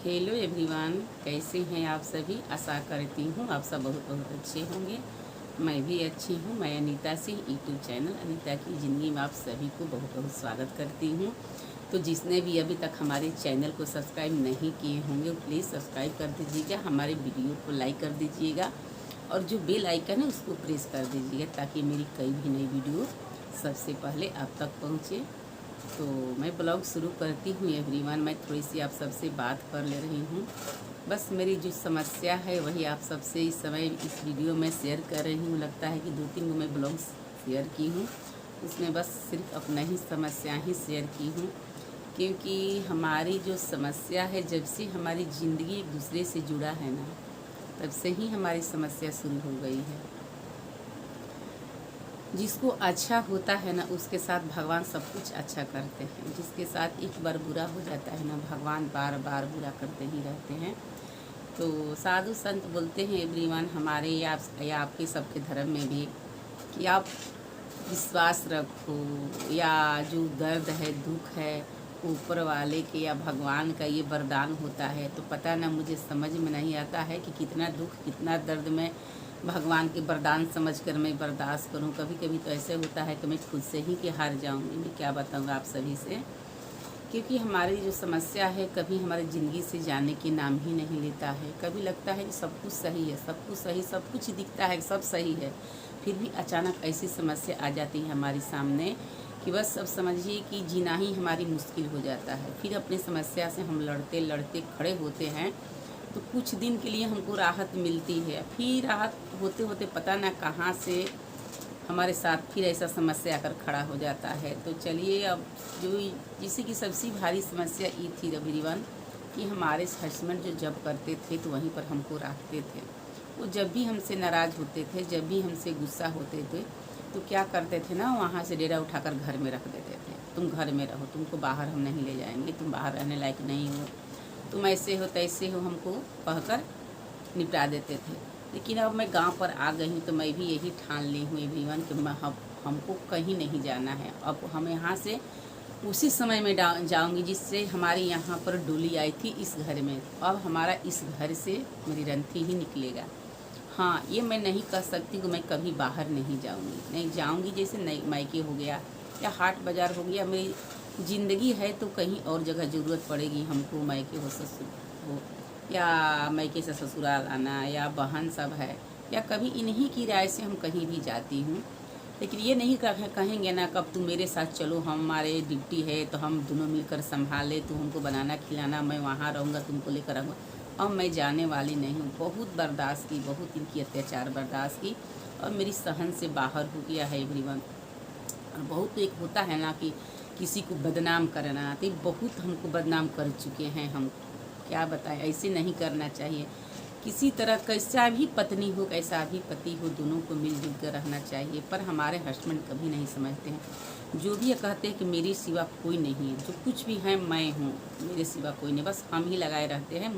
Hello everyone, कैसे हैं आप सभी। आशा करती हूँ आप सब बहुत बहुत अच्छे होंगे। मैं भी अच्छी हूँ। मैं अनीता से यूट्यूब चैनल अनीता की ज़िंदगी में आप सभी को बहुत बहुत स्वागत करती हूँ। तो जिसने भी अभी तक हमारे चैनल को सब्सक्राइब नहीं किए होंगे प्लीज़ सब्सक्राइब कर दीजिएगा, हमारे वीडियो को लाइक कर दीजिएगा और जो बेल आइकन है उसको प्रेस कर दीजिएगा ताकि मेरी कई भी नई वीडियो सबसे पहले आप तक पहुँचे। तो मैं ब्लॉग शुरू करती हूँ एवरीवन। मैं थोड़ी सी आप सबसे बात कर ले रही हूँ। बस मेरी जो समस्या है वही आप सबसे इस समय इस वीडियो में शेयर कर रही हूँ। लगता है कि 2-3 मैं ब्लॉग शेयर की हूँ, उसमें बस सिर्फ अपना ही समस्या ही शेयर की हूँ। क्योंकि हमारी जो समस्या है, जब से हमारी ज़िंदगी एक दूसरे से जुड़ा है ना, तब से ही हमारी समस्या शुरू हो गई है। जिसको अच्छा होता है ना उसके साथ भगवान सब कुछ अच्छा करते हैं। जिसके साथ एक बार बुरा हो जाता है ना, भगवान बार बार बुरा करते ही रहते हैं। तो साधु संत बोलते हैं एवरीवन, हमारे या आपके सबके धर्म में भी, कि आप विश्वास रखो, या जो दर्द है दुख है ऊपर वाले के या भगवान का ये वरदान होता है। तो पता ना, मुझे समझ में नहीं आता है कि कितना दुख कितना दर्द मैं भगवान के वरदान समझकर मैं बर्दाश्त करूं। कभी कभी तो ऐसे होता है कि मैं खुद से ही कि हार जाऊंगी। मैं क्या बताऊँ आप सभी से, क्योंकि हमारी जो समस्या है कभी हमारी ज़िंदगी से जाने के नाम ही नहीं लेता है। कभी लगता है कि सब कुछ सही है, सब कुछ सही, सब कुछ दिखता है, सब सही है, फिर भी अचानक ऐसी समस्या आ जाती है हमारे सामने कि बस अब समझिए कि जीना ही हमारी मुश्किल हो जाता है। फिर अपनी समस्या से हम लड़ते लड़ते खड़े होते हैं तो कुछ दिन के लिए हमको राहत मिलती है, फिर राहत होते होते पता ना कहाँ से हमारे साथ फिर ऐसा समस्या आकर खड़ा हो जाता है। तो चलिए, अब जो जिससे कि सबसे भारी समस्या ये थी एवरीवन, कि हमारे हस्बैंड जो जब करते थे तो वहीं पर हमको रखते थे। वो जब भी हमसे नाराज़ होते थे, जब भी हमसे गुस्सा होते थे, तो क्या करते थे ना, वहाँ से डेरा उठाकर घर में रख देते थे। तुम घर में रहो, तुमको बाहर हम नहीं ले जाएंगे, तुम बाहर रहने लायक नहीं हो, तुम ऐसे हो तैसे हो, हमको कहकर निपटा देते थे। लेकिन अब मैं गांव पर आ गई हूँ तो मैं भी यही ठान ली हूँ एवरीवन कि हमको कहीं नहीं जाना है। अब हम यहाँ से उसी समय में जाऊँगी जिससे हमारे यहाँ पर डोली आई थी इस घर में। अब हमारा इस घर से मेरी रंथी ही निकलेगा। हाँ, ये मैं नहीं कह सकती कि मैं कभी बाहर नहीं जाऊँगी, नहीं जाऊँगी। जैसे नई मायके हो गया या हाट बाज़ार हो गया, मेरी ज़िंदगी है तो कहीं और जगह ज़रूरत पड़ेगी हमको, मायके हो ससुर हो या मायके से ससुराल आना या बहन सब है, या कभी इन्हीं की राय से हम कहीं भी जाती हूँ। लेकिन ये नहीं कहेंगे ना कब तुम मेरे साथ चलो, हमारे ड्यूटी है तो हम दोनों मिलकर संभाले, तू हमको बनाना खिलाना, मैं वहाँ रहूँगा, तुमको लेकर आऊँगा। अब मैं जाने वाली नहीं हूँ। बहुत बर्दाश्त की, बहुत इनकी अत्याचार बर्दाश्त की और मेरी सहन से बाहर हो गया है एवरीवन। और बहुत एक होता है ना कि किसी को बदनाम करना, तो बहुत हमको बदनाम कर चुके हैं। हम क्या बताएं, ऐसे नहीं करना चाहिए। किसी तरह कैसा भी पत्नी हो कैसा भी पति हो, दोनों को मिलजुल कर रहना चाहिए। पर हमारे हस्बैंड कभी नहीं समझते हैं। जो भी ये कहते हैं कि मेरे सिवा कोई नहीं है, जो कुछ भी है मैं हूँ, मेरे सिवा कोई नहीं, बस हम ही लगाए रहते हैं।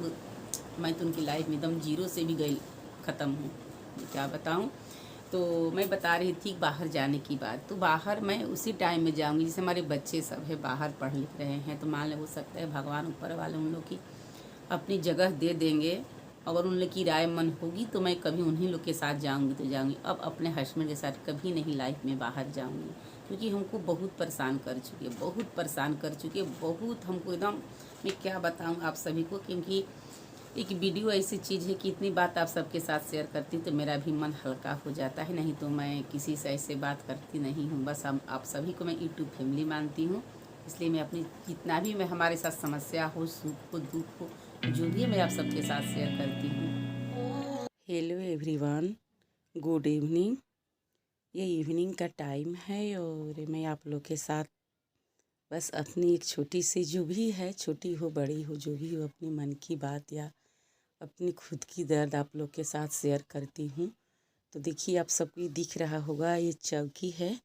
मैं तो उनकी लाइफ में एकदम जीरो से भी गई ख़त्म हूँ। क्या बताऊँ। तो मैं बता रही थी बाहर जाने की बात। तो बाहर मैं उसी टाइम में जाऊंगी जैसे हमारे बच्चे सब है बाहर पढ़ लिख रहे हैं, तो मान ले हो सकता है भगवान ऊपर वाले उन लोग की अपनी जगह दे देंगे। अगर उन लोग की राय मन होगी तो मैं कभी उन्हीं लोग के साथ जाऊंगी तो जाऊंगी। अब अपने हस्बैंड के साथ कभी नहीं लाइफ में बाहर जाऊंगी, क्योंकि हमको बहुत परेशान कर चुके, बहुत परेशान कर चुके, बहुत हमको एकदम, मैं क्या बताऊं आप सभी को। क्योंकि एक वीडियो ऐसी चीज़ है कि इतनी बात आप सबके साथ शेयर करती हूँ तो मेरा भी मन हल्का हो जाता है। नहीं तो मैं किसी से ऐसे बात करती नहीं हूँ। बस हम आप सभी को मैं यूट्यूब फैमिली मानती हूँ, इसलिए मैं अपनी जितना भी मैं हमारे साथ समस्या हो, सुख हो, दुख हो, जो भी है मैं आप सबके साथ शेयर करती हूँ। Hello everyone, good evening. ये इवनिंग का टाइम है और मैं आप लोग के साथ बस अपनी एक छोटी सी, जो भी है, छोटी हो बड़ी हो जो भी हो, अपनी मन की बात या अपनी खुद की दर्द आप लोग के साथ शेयर करती हूँ। तो देखिए, आप सबको दिख रहा होगा ये चौकी है,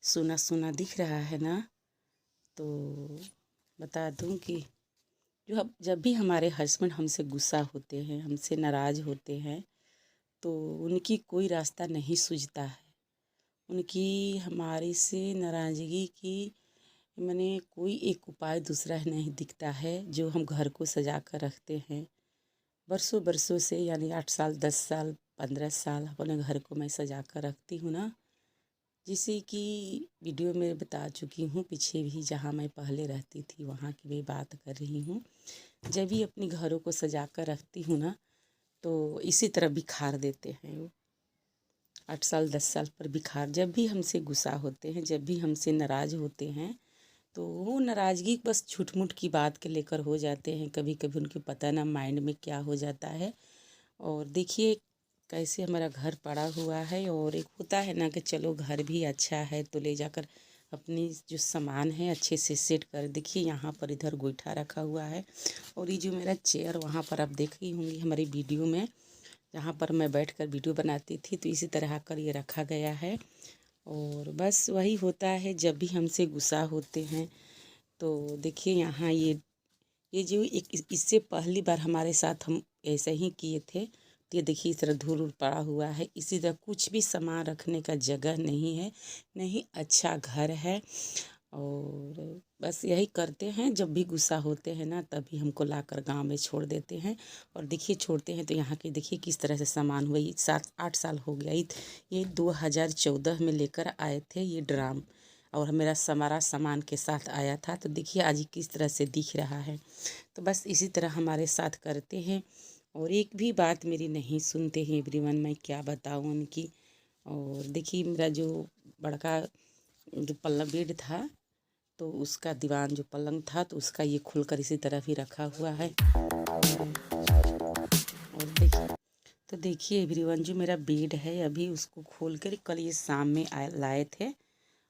सुना सुना दिख रहा है ना। तो बता दूँ कि जब भी हमारे हस्बैंड हमसे गुस्सा होते हैं, हमसे नाराज़ होते हैं, तो उनकी कोई रास्ता नहीं सूझता है। उनकी हमारे से नाराज़गी की मैंने कोई एक उपाय दूसरा नहीं दिखता है जो हम घर को सजा कर रखते हैं। बरसों बरसों से, यानी 8 साल, 10 साल, 15 साल अपने घर को मैं सजा कर रखती हूँ ना। जिसे कि वीडियो में बता चुकी हूँ पीछे भी, जहाँ मैं पहले रहती थी वहाँ की भी बात कर रही हूँ। जब भी अपनी घरों को सजा कर रखती हूँ ना, तो इसी तरह बिखार देते हैं वो। 8 साल 10 साल पर बिखार, जब भी हमसे गुस्सा होते हैं, जब भी हमसे नाराज़ होते हैं, तो वो नाराज़गी बस झूठ-मूठ की बात के लेकर हो जाते हैं। कभी कभी उनको पता ना माइंड में क्या हो जाता है। और देखिए कैसे हमारा घर पड़ा हुआ है, और एक होता है ना कि चलो घर भी अच्छा है तो ले जाकर अपनी जो सामान है अच्छे से सेट कर। देखिए यहाँ पर इधर गोईठा रखा हुआ है, और ये जो मेरा चेयर वहाँ पर आप देख ही होंगी हमारी वीडियो में, जहाँ पर मैं बैठकर वीडियो बनाती थी, तो इसी तरह कर ये रखा गया है। और बस वही होता है जब भी हमसे गुस्सा होते हैं, तो देखिए यहाँ ये जो एक इससे पहली बार हमारे साथ हम ऐसे ही किए थे। तो ये देखिए इस तरह धूल पड़ा हुआ है, इसी तरह कुछ भी सामान रखने का जगह नहीं है, नहीं अच्छा घर है। और बस यही करते हैं, जब भी गुस्सा होते हैं ना तभी हमको लाकर गांव में छोड़ देते हैं। और देखिए छोड़ते हैं तो यहाँ के देखिए किस तरह से सामान हुआ। ये 7-8 साल हो गया। ये 2014 में लेकर आए थे ये ड्राम, और मेरा हमारा सामान के साथ आया था। तो देखिए आज किस तरह से दिख रहा है। तो बस इसी तरह हमारे साथ करते हैं, और एक भी बात मेरी नहीं सुनते हैं एवरीवन। मैं क्या बताऊँ उनकी। और देखिए मेरा जो बड़का जो पल्ला बेड था, तो उसका दीवान जो पलंग था, तो उसका ये खुलकर इसी तरह ही रखा हुआ है। और देखिए, तो देखिए एवरीवन जो मेरा बेड है अभी उसको खोल कर कल ये शाम में लाए थे।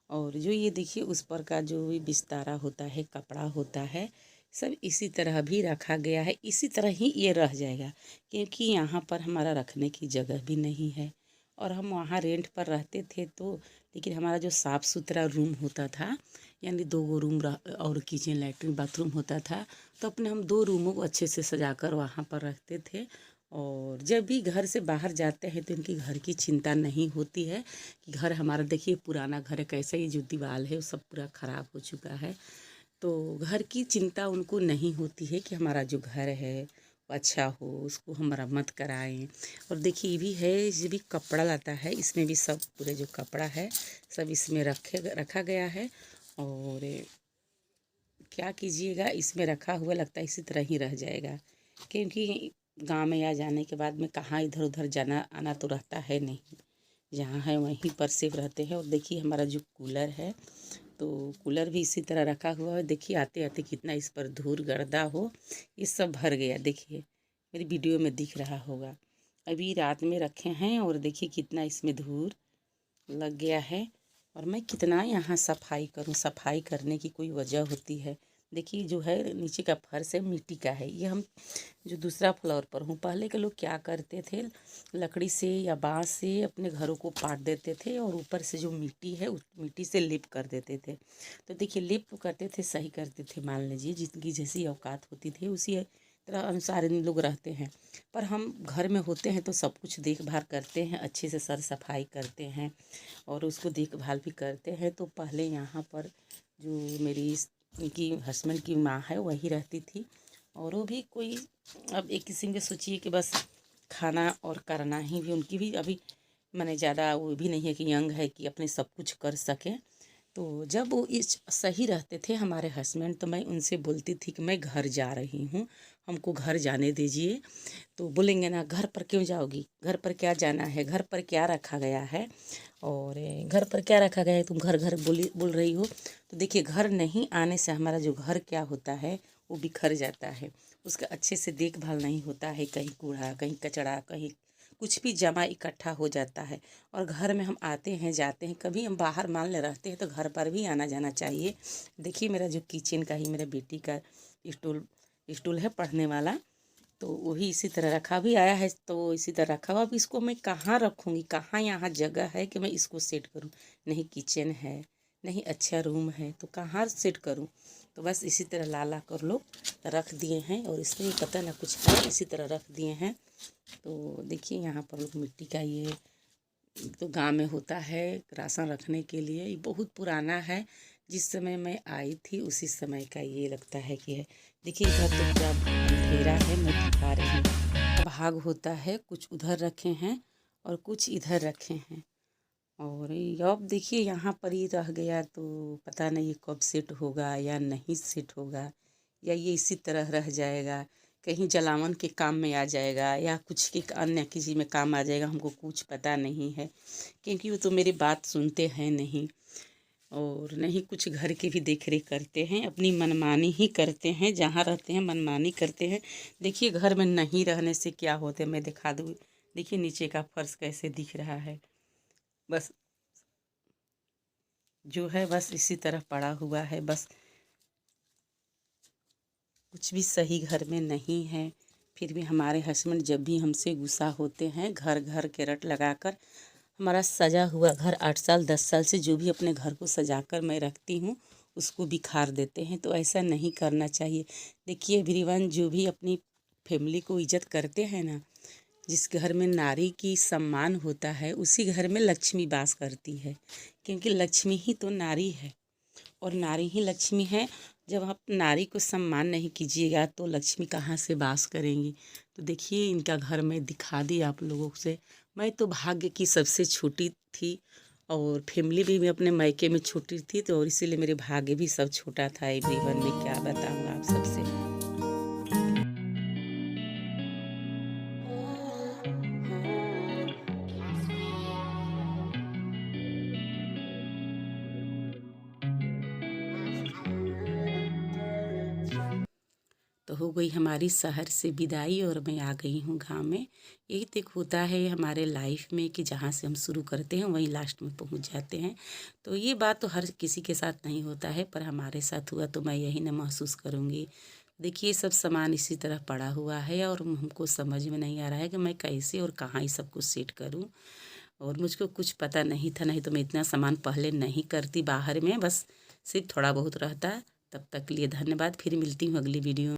और जो ये देखिए उस पर का जो भी बिस्तारा होता है, कपड़ा होता है, सब इसी तरह भी रखा गया है। इसी तरह ही ये रह जाएगा, क्योंकि यहाँ पर हमारा रखने की जगह भी नहीं है। और हम वहाँ रेंट पर रहते थे, तो लेकिन हमारा जो साफ़ सुथरा रूम होता था, यानी 2 रूम और किचन लैट्रिन बाथरूम होता था, तो अपने हम 2 रूमों को अच्छे से सजा कर वहाँ पर रखते थे। और जब भी घर से बाहर जाते हैं तो इनकी घर की चिंता नहीं होती है कि घर हमारा, देखिए पुराना घर है कैसा, ये जो दीवार है वो सब पूरा ख़राब हो चुका है। तो घर की चिंता उनको नहीं होती है कि हमारा जो घर है वो अच्छा हो, उसको हम मरम्मत कराएं। और देखिए ये भी है, ये भी कपड़ा लाता है, इसमें भी सब पूरे जो कपड़ा है सब इसमें रखा गया है। और क्या कीजिएगा, इसमें रखा हुआ लगता है इसी तरह ही रह जाएगा, क्योंकि गांव में आ जाने के बाद में कहाँ इधर उधर जाना आना तो रहता है नहीं। जहाँ है वहीं पर सिर्फ रहते हैं। और देखिए हमारा जो कूलर है, तो कूलर भी इसी तरह रखा हुआ है। देखिए आते आते कितना इस पर धूल गर्दा हो, ये सब भर गया। देखिए मेरी वीडियो में दिख रहा होगा, अभी रात में रखे हैं, और देखिए कितना इसमें धूल लग गया है। और मैं कितना यहाँ सफाई करूँ, सफाई करने की कोई वजह होती है। देखिए जो है नीचे का फर्श है मिट्टी का है। ये हम जो दूसरा फ्लोर पर हूँ, पहले के लोग क्या करते थे, लकड़ी से या बांस से अपने घरों को पाट देते थे, और ऊपर से जो मिट्टी है उस मिट्टी से लिप कर देते थे। तो देखिए लिप करते थे, सही करते थे, मान लीजिए जिनकी जैसी औकात होती थी उसी तरह अनुसार इन लोग रहते हैं। पर हम घर में होते हैं तो सब कुछ देखभाल करते हैं, अच्छे से सर सफाई करते हैं, और उसको देखभाल भी करते हैं। तो पहले यहाँ पर जो मेरी इनकी हस्बैंड की माँ है वही रहती थी, और वो भी कोई, अब एक किस्म के सोचिए कि बस खाना और करना ही भी उनकी भी अभी मैंने ज़्यादा वो भी नहीं है कि यंग है कि अपने सब कुछ कर सकें। तो जब वो इस सही रहते थे हमारे हस्बैंड, तो मैं उनसे बोलती थी कि मैं घर जा रही हूँ, हमको घर जाने दीजिए। तो बोलेंगे ना, घर पर क्यों जाओगी, घर पर क्या जाना है, घर पर क्या रखा गया है, और घर पर क्या रखा गया है, तुम घर घर बोल रही हो। तो देखिए घर नहीं आने से हमारा जो घर क्या होता है वो बिखर जाता है, उसका अच्छे से देखभाल नहीं होता है। कहीं कूड़ा, कहीं कचरा, कहीं कुछ भी जमा इकट्ठा हो जाता है। और घर में हम आते हैं जाते हैं, कभी हम बाहर मान ले रहते हैं तो घर पर भी आना जाना चाहिए। देखिए मेरा जो किचन का ही मेरे बेटी का स्टूल स्टूल है पढ़ने वाला, तो वही इसी तरह रखा भी आया है, तो इसी तरह रखा हुआ। अब इसको मैं कहाँ रखूँगी, कहाँ यहाँ जगह है कि मैं इसको सेट करूँ। नहीं किचन है, नहीं अच्छा रूम है, तो कहाँ सेट करूँ। तो बस इसी तरह ला ला कर लोग रख दिए हैं, और इसमें पता ना कुछ है, इसी तरह रख दिए हैं। तो देखिए यहाँ पर लोग मिट्टी का तो गांव में होता है राशन रखने के लिए, ये बहुत पुराना है। जिस समय मैं आई थी उसी समय का ये लगता है कि है। देखिए इधर तो पूरा अंधेरा है, मैं दिखा रही हूँ। भाग होता है, कुछ उधर रखे हैं और कुछ इधर रखे हैं। और अब देखिए यहाँ पर ही रह गया तो पता नहीं ये कब सेट होगा या नहीं सेट होगा, या ये इसी तरह रह जाएगा, कहीं जलावन के काम में आ जाएगा या कुछ के अन्य किसी में काम आ जाएगा, हमको कुछ पता नहीं है। क्योंकि वो तो मेरी बात सुनते हैं नहीं, और नहीं कुछ घर की भी देख रेख करते हैं, अपनी मनमानी ही करते हैं, जहाँ रहते हैं मनमानी करते हैं। देखिए घर में नहीं रहने से क्या होता है, मैं दिखा दूँ। देखिए नीचे का फर्श कैसे दिख रहा है, बस जो है बस इसी तरह पड़ा हुआ है, बस कुछ भी सही घर में नहीं है। फिर भी हमारे हस्बैंड जब भी हमसे गुस्सा होते हैं, घर घर के रट लगाकर हमारा सजा हुआ घर 8 साल 10 साल से जो भी अपने घर को सजा कर मैं रखती हूँ उसको बिखार देते हैं। तो ऐसा नहीं करना चाहिए। देखिए एवरीवन, जो भी अपनी फैमिली को इज्जत करते हैं ना, जिस घर में नारी की सम्मान होता है उसी घर में लक्ष्मी वास करती है। क्योंकि लक्ष्मी ही तो नारी है और नारी ही लक्ष्मी है। जब आप नारी को सम्मान नहीं कीजिएगा तो लक्ष्मी कहाँ से वास करेंगी। तो देखिए इनका घर मैं दिखा दी आप लोगों से। मैं तो भाग्य की सबसे छोटी थी और फैमिली भी मैं अपने मायके में छोटी थी, तो और इसीलिए मेरे भाग्य भी सब छोटा था। एवरीवन में क्या बताऊँ आप सबसे। तो हो गई हमारी शहर से विदाई और मैं आ गई हूँ गांव में। यही तक होता है हमारे लाइफ में कि जहाँ से हम शुरू करते हैं वहीं लास्ट में पहुँच जाते हैं। तो ये बात तो हर किसी के साथ नहीं होता है, पर हमारे साथ हुआ तो मैं यही ना महसूस करूँगी। देखिए सब सामान इसी तरह पड़ा हुआ है और हमको समझ में नहीं आ रहा है कि मैं कैसे और कहाँ ये सब कुछ सेट करूँ। और मुझको कुछ पता नहीं था, नहीं तो मैं इतना सामान पहले नहीं करती बाहर में, बस सिर्फ थोड़ा बहुत रहता। तब तक के लिए धन्यवाद, फिर मिलती हूँ अगली वीडियो।